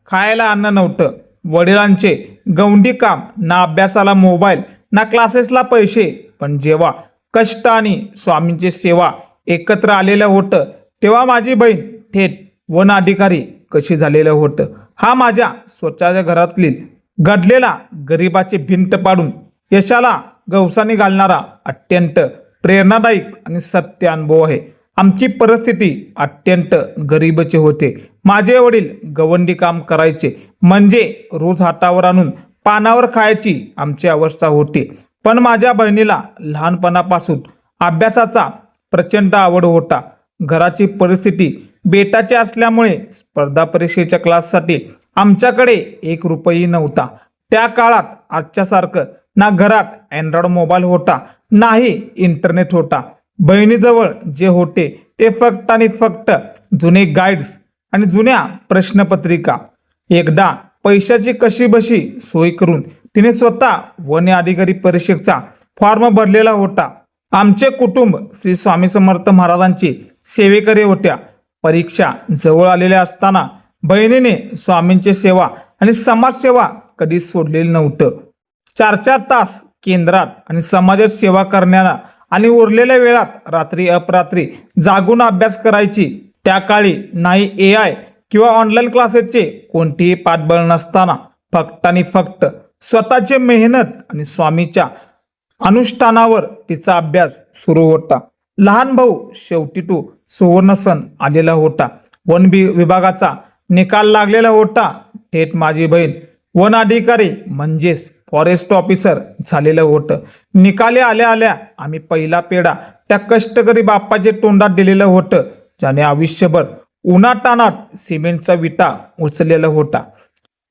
खायला अन्न नव्हतं. वडिलांचे गवंडी काम, ना अभ्यासाला मोबाईल, ना क्लासेसला पैसे. पण जेव्हा कष्ट आणि स्वामींची सेवा एकत्र आलेलं होतं तेव्हा माझी बहीण थेट वन अधिकारी कशी झालेलं होतं हा माझ्या स्वतःच्या घरातली घडलेला गरिबाची भिंत पाडून यशाला गवसाने घालणारा अत्यंत प्रेरणादायक आणि सत्य अनुभव आहे. आमची परिस्थिती अत्यंत गरिबीची होते. माझे वडील गवंडी काम करायचे म्हणजे रोज हातावर आणून पानावर खायची आमची अवस्था होती. पण माझ्या बहिणीला लहानपणापासून अभ्यासाचा प्रचंड आवड होता. घराची परिस्थिती बेताची असल्यामुळे स्पर्धा परीक्षेच्या क्लाससाठी आमच्याकडे 1 रुपयाही नव्हता. त्या काळात आजच्यासारखं ना घरात अँड्रॉइड मोबाईल होता, नाही इंटरनेट होता. बहिणीजवळ जे होते ते फक्त आणि फक्त जुने गाईड्स आणि जुन्या प्रश्नपत्रिका. एकदा पैशाची कशीबशी सोय करून तिने स्वतः वन अधिकारी परीक्षेचा फॉर्म भरलेला होता. आमचे कुटुंब श्री स्वामी समर्थ महाराजांची सेवेकरी होत्या. परीक्षा जवळ आलेल्या असताना बहिणीने स्वामींची सेवा आणि समाजसेवा कधीच सोडलेली नव्हतं. 4-4 तास केंद्रात आणि समाजात सेवा करण्याला आणि उरलेल्या वेळात रात्री अपरात्री जागून अभ्यास करायची. त्या काळी नाही AI किंवा ऑनलाईन क्लासेसचे कोणतेही पाठबळ नसताना फक्त आणि फक्त स्वतःची मेहनत आणि स्वामीच्या अनुष्ठानावर तिचा अभ्यास सुरू होता. लहान भाऊ शेवटी तो सुवर्ण सण आलेला होता. वन विभागाचा निकाल लागलेला होता. थेट माझी बहीण वन अधिकारी म्हणजेच फॉरेस्ट ऑफिसर झालेलं होतं. निकाले आल्या आल्या आम्ही पहिला पेढा त्या कष्टकरी बाप्पाच्या तोंडात दिलेलं होतं, ज्याने आयुष्यभर उन्हातानात सिमेंटचा विटा उचललेला होता.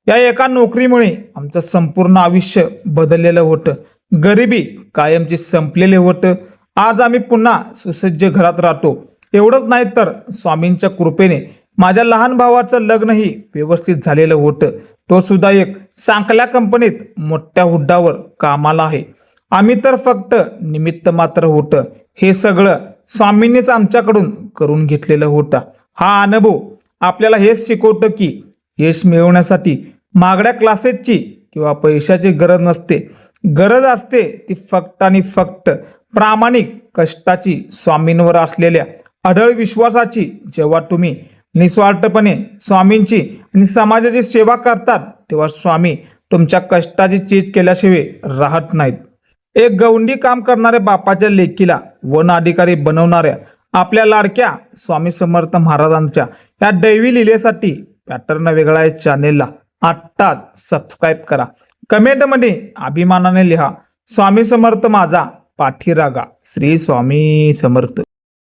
या एका नोकरीमुळे आमचं संपूर्ण आयुष्य बदललेलं होतं. गरिबी कायमची संपलेले होतं. आज आम्ही पुन्हा सुसज्ज घरात राहतो. एवढंच नाही तर स्वामींच्या कृपेने माझ्या लहान भावाचं लग्नही व्यवस्थित झालेलं होतं. तो सुद्धा एक चांगल्या कंपनीत मोठ्या हुद्द्यावर कामाला आहे. आम्ही तर फक्त निमित्त मात्र होतं. हे सगळं स्वामींनीच आमच्याकडून करून घेतलेलं होतं. हा अनुभव आपल्याला हेच शिकवतं की यश मिळवण्यासाठी महागड्या क्लासेसची किंवा पैशाची गरज नसते. गरज असते ती फक्त आणि फक्त प्रामाणिक कष्टाची, स्वामींवर असलेल्या अढळ विश्वासाची. जेव्हा तुम्ही निस्वार्थपणे स्वामींची आणि समाजाची सेवा करतात तेव्हा स्वामी तुमच्या कष्टाची चीज केल्याशिवाय राहत नाहीत. एक गवंडी काम करणाऱ्या बापाच्या लेकीला वन अधिकारी बनवणाऱ्या आपल्या लाडक्या स्वामी समर्थ महाराजांच्या या दैवी लीलेसाठी पॅटर्न वेगळा या चॅनेलला आत्ताच सबस्क्राईब करा. कमेंटमध्ये अभिमानाने लिहा, स्वामी समर्थ माझा पाठीरागा. श्री स्वामी समर्थ.